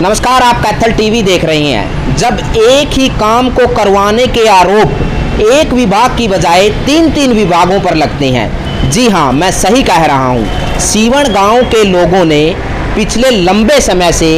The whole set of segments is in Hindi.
नमस्कार, आप कैथल टीवी देख रहे हैं। जब एक ही काम को करवाने के आरोप एक विभाग की बजाय तीन विभागों पर लगते हैं। जी हाँ, मैं सही कह रहा हूँ। सीवण गांव के लोगों ने पिछले लंबे समय से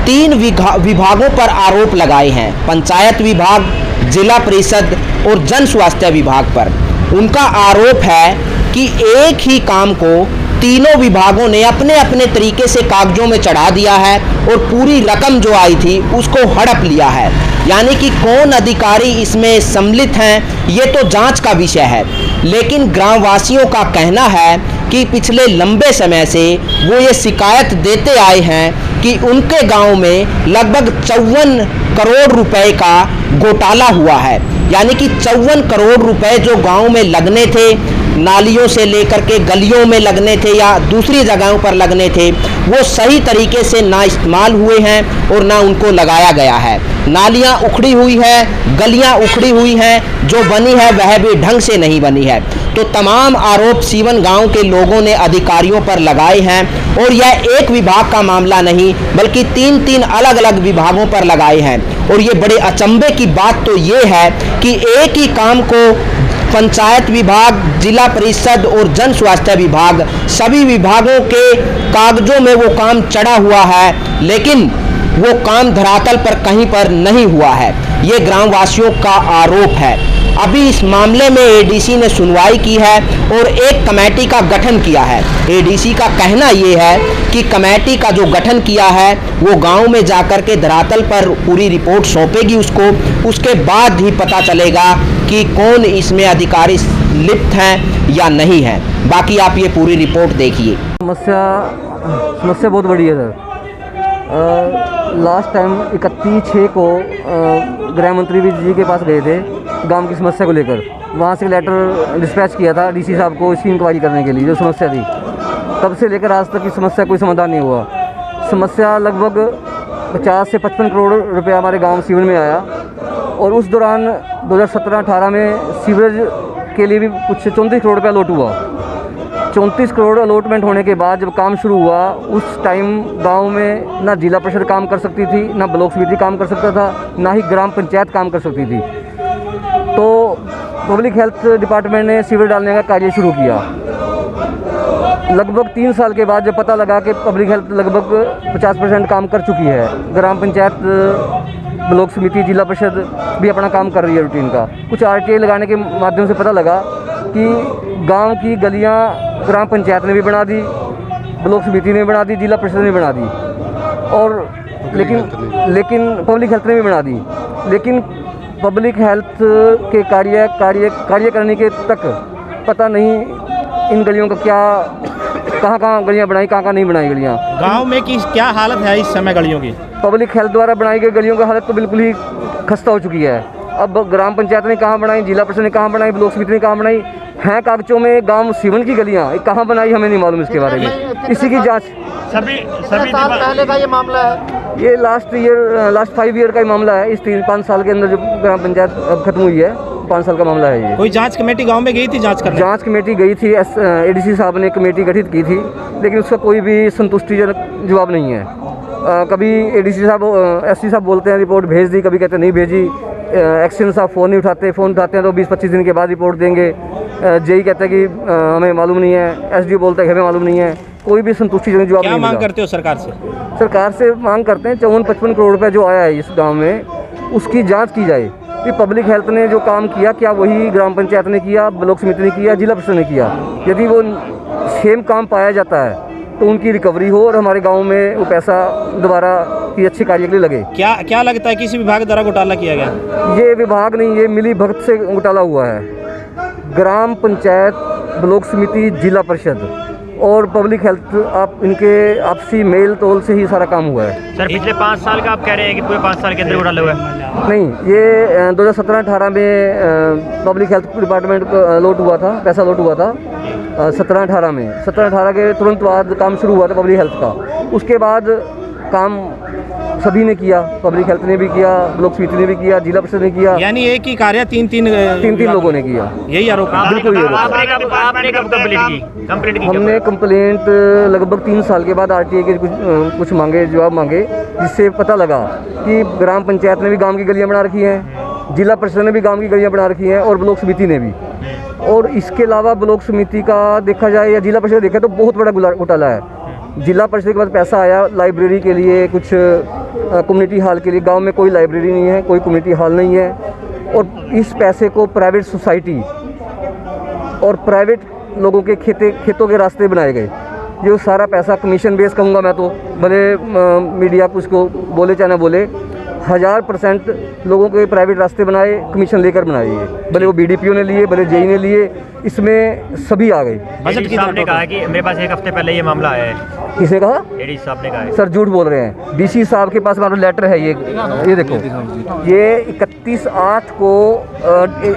तीन विभागों पर आरोप लगाए हैं। पंचायत विभाग, जिला परिषद और जन स्वास्थ्य विभाग पर। उनका आरोप है कि एक ही काम को तीनों विभागों ने अपने अपने तरीके से कागजों में चढ़ा दिया है और पूरी रकम जो आई थी उसको हड़प लिया है। यानी कि कौन अधिकारी इसमें सम्मिलित हैं ये तो जांच का विषय है। लेकिन ग्रामवासियों का कहना है कि पिछले लंबे समय से वो ये शिकायत देते आए हैं कि उनके गांव में लगभग 54 करोड़ रुपए का घोटाला हुआ है। यानी कि 54 करोड़ रुपए जो गांव में लगने थे, नालियों से लेकर के गलियों में लगने थे या दूसरी जगहों पर लगने थे, वो सही तरीके से ना इस्तेमाल हुए हैं और ना उनको लगाया गया है। नालियां उखड़ी हुई है, गलियां उखड़ी हुई हैं, जो बनी है वह भी ढंग से नहीं बनी है। तो तमाम आरोप सीवन गांव के लोगों ने अधिकारियों पर लगाए हैं और यह एक विभाग का मामला नहीं बल्कि तीन अलग अलग विभागों पर लगाए हैं। और ये बड़े अचंभे की बात तो ये है कि एक ही काम को पंचायत विभाग, जिला परिषद और जन स्वास्थ्य विभाग, सभी विभागों के कागजों में वो काम चढ़ा हुआ है, लेकिन वो काम धरातल पर कहीं पर नहीं हुआ है। ये ग्रामवासियों का आरोप है। अभी इस मामले में एडीसी ने सुनवाई की है और एक कमेटी का गठन किया है। एडीसी का कहना ये है कि कमेटी का जो गठन किया है वो गांव में जाकर के धरातल पर पूरी रिपोर्ट सौंपेगी उसको। उसके बाद ही पता चलेगा कि कौन इसमें अधिकारी लिप्त हैं या नहीं है। बाकी आप ये पूरी रिपोर्ट देखिए। समस्या बहुत बड़ी है सर। लास्ट टाइम 31/6 को गृह मंत्री जी के पास गए थे गांव की समस्या को लेकर। वहाँ से लेटर डिस्पैच किया था डीसी साहब को इसकी इंक्वायरी करने के लिए जो समस्या थी। तब से लेकर आज तक की समस्या कोई समाधान नहीं हुआ। समस्या लगभग 50 से 55 करोड़ रुपया हमारे गांव सीवर में आया और उस दौरान 2017-18 में सीवरेज के लिए भी कुछ 34 करोड़ रुपया अलॉट हुआ। 34 करोड़ अलॉटमेंट होने के बाद जब काम शुरू हुआ उस टाइम गांव में ना जिला परिषद काम कर सकती थी, ना ब्लॉक समिति काम कर सकता था, ना ही ग्राम पंचायत काम कर सकती थी। तो पब्लिक हेल्थ डिपार्टमेंट ने सीवर डालने का कार्य शुरू किया। लगभग 3 साल के बाद जब पता लगा कि पब्लिक हेल्थ लगभग 50% काम कर चुकी है, ग्राम पंचायत, ब्लॉक समिति, जिला परिषद भी अपना काम कर रही है रूटीन का। कुछ आरटीआई लगाने के माध्यम से पता लगा कि गांव की गलियां ग्राम पंचायत ने भी बना दी, ब्लॉक समिति ने भी बना दी, जिला परिषद ने भी बना दी और लेकिन पब्लिक हेल्थ ने भी बना दी। लेकिन पब्लिक हेल्थ के कार्य करने के तक पता नहीं इन गलियों का कहाँ गलियाँ बनाई, कहाँ नहीं बनाई गलियाँ। गांव में की क्या हालत है इस समय गलियों की? पब्लिक हेल्थ द्वारा बनाई गई गलियों की हालत तो बिल्कुल ही खस्ता हो चुकी है। अब ग्राम पंचायत ने कहाँ बनाई, जिला परिषद ने कहाँ बनाई, ब्लॉक समिति ने कहाँ बनाई हैं कागजों में। गांव सीवन की गलियाँ कहाँ बनाई हमें नहीं मालूम इसके बारे में। इसी की जांच सभी साल पहले का ये मामला है। ये लास्ट 5 ईयर का ही मामला है। इस 3-5 साल के अंदर जो ग्राम पंचायत अब खत्म हुई है, 5 साल का मामला है ये। कोई जांच कमेटी गांव में गई थी जांच करने? जांच कमेटी गई थी, एडीसी साहब ने कमेटी गठित की थी, लेकिन उसका कोई भी संतुष्टिजनक जवाब नहीं है। कभी एडीसी साहब, एससी साहब बोलते हैं रिपोर्ट भेज दी, कभी कहते नहीं भेजी। एक्शन साहब फ़ोन नहीं उठाते, फ़ोन उठाते हैं तो 20-25 दिन के बाद रिपोर्ट देंगे। जेई कहते हैं कि हमें मालूम नहीं है, एसडीओ बोलता है कि हमें मालूम नहीं है। कोई भी संतुष्टिजनक जवाब नहीं मिला। क्या मांग करते हो सरकार से? सरकार से मांग करते हैं 54-55 करोड़ रुपये जो आया है इस गांव में, उसकी जांच की जाए कि पब्लिक हेल्थ ने जो काम किया क्या वही ग्राम पंचायत ने किया, ब्लॉक समिति ने किया, जिला परिषद ने किया। यदि वो सेम काम पाया जाता है तो उनकी रिकवरी हो और हमारे गांव में वो पैसा दोबारा की अच्छी कार्य के लिए लगे। क्या लगता है किसी विभाग द्वारा घोटाला किया गया? ये विभाग नहीं, ये मिली भगत से घोटाला हुआ है। ग्राम पंचायत, ब्लॉक समिति, जिला परिषद और पब्लिक हेल्थ, आप इनके आपसी मेल तोल से ही सारा काम हुआ है। सर पिछले 5 साल का आप कह रहे हैं कि पूरे 5 साल के अंदर घोटाला हुआ है? नहीं, ये 2017-18 में पब्लिक हेल्थ डिपार्टमेंट को अलॉट हुआ था, पैसा अलॉट हुआ था 17-18 में। 17-18 के तुरंत बाद काम शुरू हुआ था पब्लिक हेल्थ का। उसके बाद काम सभी ने किया, पब्लिक हेल्थ ने भी किया, ब्लॉक समिति ने भी किया, जिला परिषद ने किया, यानी एक ही कार्य तीन तीन लोगों ने किया। यही आरोप है। बिल्कुल ये आपने कब कंप्लीट की? हमने कंप्लेंट लगभग 3 साल के बाद आरटीआई के कुछ जवाब मांगे, जिससे पता लगा कि ग्राम पंचायत ने भी गांव की गलियां बना रखी हैं, जिला परिषद ने भी गांव की गलियां बना रखी हैं और ब्लॉक समिति ने भी। और इसके अलावा ब्लॉक समिति का देखा जाए या जिला परिषद देखे तो बहुत बड़ा घोटाला है। जिला परिषद के पास पैसा आया लाइब्रेरी के लिए, कुछ कम्युनिटी हॉल के लिए। गांव में कोई लाइब्रेरी नहीं है, कोई कम्युनिटी हॉल नहीं है, और इस पैसे को प्राइवेट सोसाइटी और प्राइवेट लोगों के खेतों के रास्ते बनाए गए। ये सारा पैसा कमीशन बेस कहूँगा मैं तो, भले मीडिया कुछ को बोले चाहे ना बोले, 1000% लोगों के प्राइवेट रास्ते बनाए, कमीशन लेकर बनाए। ये भले वो बीडीपीओ ने लिए, भले जेई ने लिए, इसमें सभी आ गए। बजट की साहब ने कहा कि मेरे पास 1 हफ्ते पहले ये मामला आया है। किसे कहा? एडी साहब ने कहा है। सर झूठ बोल रहे हैं। डीसी साहब के पास हमारा लेटर है, ये देखो, ये 31/8 को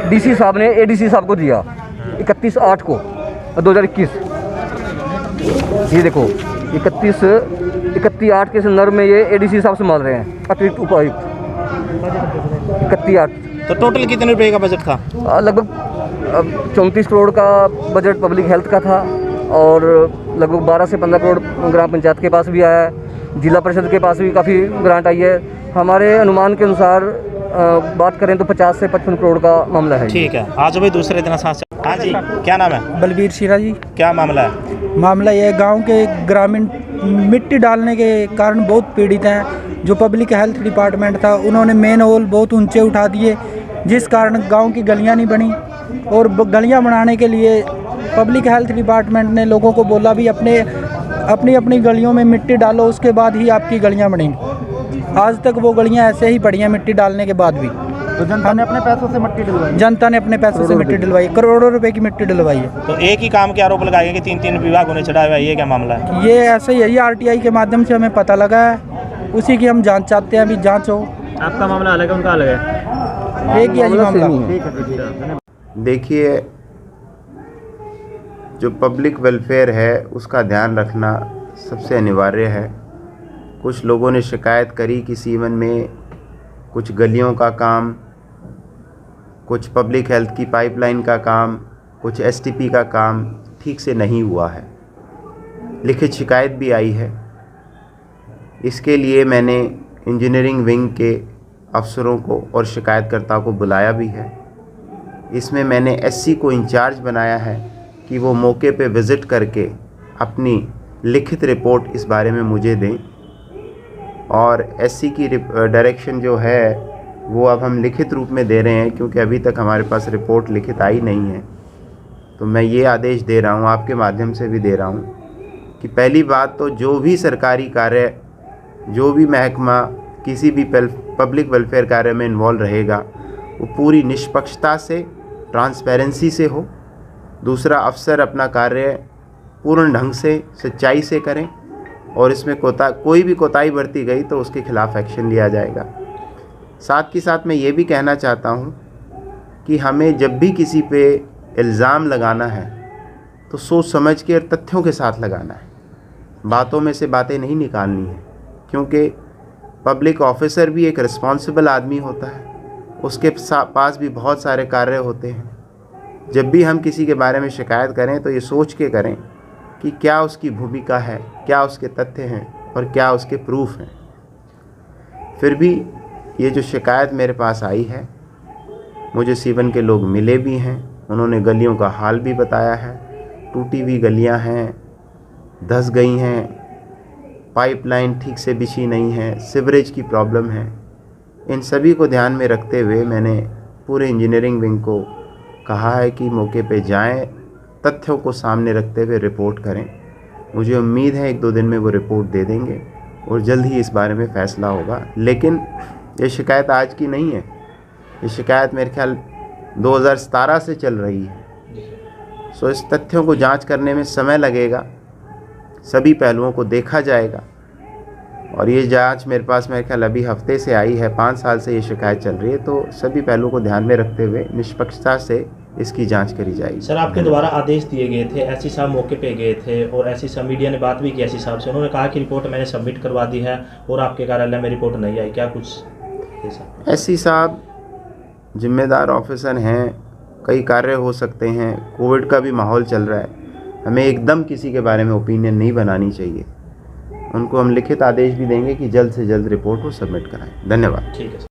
डीसी साहब ने एडीसी साहब को दिया, 31/8 को 2021। ये देखो 31/8 के संदर्भ में ये एडीसी साहब संभाल रहे हैं, अतिरिक्त उपायुक्त। 31/8 तो टोटल कितने रुपए का बजट था? लगभग 34 करोड़ का बजट पब्लिक हेल्थ का था, और लगभग 12 से 15 करोड़ ग्राम पंचायत के पास भी आया है, जिला परिषद के पास भी काफ़ी ग्रांट आई है। हमारे अनुमान के अनुसार बात करें तो 50 से 55 करोड़ का मामला है। ठीक है, आज भाई दूसरे दिन सांस। हाँ जी, क्या नाम है? बलबीर शिरा जी। क्या मामला है? मामला यह गांव के ग्रामीण मिट्टी डालने के कारण बहुत पीड़ित हैं। जो पब्लिक हेल्थ डिपार्टमेंट था, उन्होंने मेन होल बहुत ऊंचे उठा दिए, जिस कारण गांव की गलियां नहीं बनी। और गलियां बनाने के लिए पब्लिक हेल्थ डिपार्टमेंट ने लोगों को बोला भी अपनी गलियों में मिट्टी डालो, उसके बाद ही आपकी गलियां बनेंगी। आज तक वो गलियां ऐसे ही पड़ी हैं मिट्टी डालने के बाद भी। तो जनता ने अपने पैसों से मिट्टी डलवाई। जनता ने अपने पैसों से मिट्टी डलवाई, करोड़ों रुपए की मिट्टी डलवाई है। तो एक ही काम के आरोप लगाए कि 3 विभागों ने चढ़ाया हुआ है, ये क्या मामला है? ये ऐसे ही है, ये आरटीआई के माध्यम से हमें पता लगा है, उसी की हम जांच चाहते हैं। अभी जांच हो। आपका मामला अलग है, उनका अलग है? एक ही है जी मामला। देखिए, जो पब्लिक वेलफेयर है उसका ध्यान रखना सबसे अनिवार्य है। कुछ लोगों ने शिकायत करी कि सीवन में कुछ गलियों का काम, कुछ पब्लिक हेल्थ की पाइपलाइन का काम, कुछ एसटीपी का काम ठीक से नहीं हुआ है। लिखित शिकायत भी आई है। इसके लिए मैंने इंजीनियरिंग विंग के अफसरों को और शिकायतकर्ता को बुलाया भी है। इसमें मैंने एससी को इंचार्ज बनाया है कि वो मौके पे विज़िट करके अपनी लिखित रिपोर्ट इस बारे में मुझे दें, और एससी की डायरेक्शन जो है वो अब हम लिखित रूप में दे रहे हैं, क्योंकि अभी तक हमारे पास रिपोर्ट लिखित आई नहीं है। तो मैं ये आदेश दे रहा हूँ, आपके माध्यम से भी दे रहा हूँ, कि पहली बात तो जो भी सरकारी कार्य, जो भी महकमा किसी भी पब्लिक वेलफेयर कार्य में इन्वॉल्व रहेगा, वो पूरी निष्पक्षता से, ट्रांसपेरेंसी से हो। दूसरा, अफसर अपना कार्य पूर्ण ढंग से, सच्चाई से करें, और इसमें कोई भी कोताही बरती गई तो उसके खिलाफ़ एक्शन लिया जाएगा। साथ ही साथ मैं ये भी कहना चाहता हूँ कि हमें जब भी किसी पे इल्ज़ाम लगाना है तो सोच समझ के और तथ्यों के साथ लगाना है। बातों में से बातें नहीं निकालनी है, क्योंकि पब्लिक ऑफिसर भी एक रिस्पॉन्सिबल आदमी होता है, उसके पास भी बहुत सारे कार्य होते हैं। जब भी हम किसी के बारे में शिकायत करें तो ये सोच के करें कि क्या उसकी भूमिका है, क्या उसके तथ्य हैं और क्या उसके प्रूफ हैं। फिर भी ये जो शिकायत मेरे पास आई है, मुझे सीवन के लोग मिले भी हैं, उन्होंने गलियों का हाल भी बताया है। टूटी हुई गलियां हैं, धंस गई हैं, पाइपलाइन ठीक से बिछी नहीं है, सीवरेज की प्रॉब्लम है। इन सभी को ध्यान में रखते हुए मैंने पूरे इंजीनियरिंग विंग को कहा है कि मौके पे जाएं, तथ्यों को सामने रखते हुए रिपोर्ट करें। मुझे उम्मीद है 1-2 दिन में वो रिपोर्ट दे देंगे और जल्द ही इस बारे में फ़ैसला होगा। लेकिन ये शिकायत आज की नहीं है, ये शिकायत मेरे ख्याल 2017 से चल रही है। सो इस तथ्यों को जांच करने में समय लगेगा, सभी पहलुओं को देखा जाएगा, और ये जांच मेरे ख्याल अभी हफ्ते से आई है, 5 साल से ये शिकायत चल रही है। तो सभी पहलुओं को ध्यान में रखते हुए निष्पक्षता से इसकी जांच करी जाएगी। सर आपके द्वारा आदेश दिए गए थे, एससी साहब मौके पे गए थे और एससी साहब मीडिया ने बात भी की एससी साहब से, उन्होंने कहा कि रिपोर्ट मैंने सबमिट करवा दी है और आपके कार्यालय में रिपोर्ट नहीं आई, क्या कुछ ऐसा? एससी साहब जिम्मेदार ऑफिसर हैं, कई कार्य हो सकते हैं, कोविड का भी माहौल चल रहा है, हमें एकदम किसी के बारे में ओपिनियन नहीं बनानी चाहिए। उनको हम लिखित आदेश भी देंगे कि जल्द से जल्द रिपोर्ट को सबमिट कराएं। धन्यवाद। ठीक है।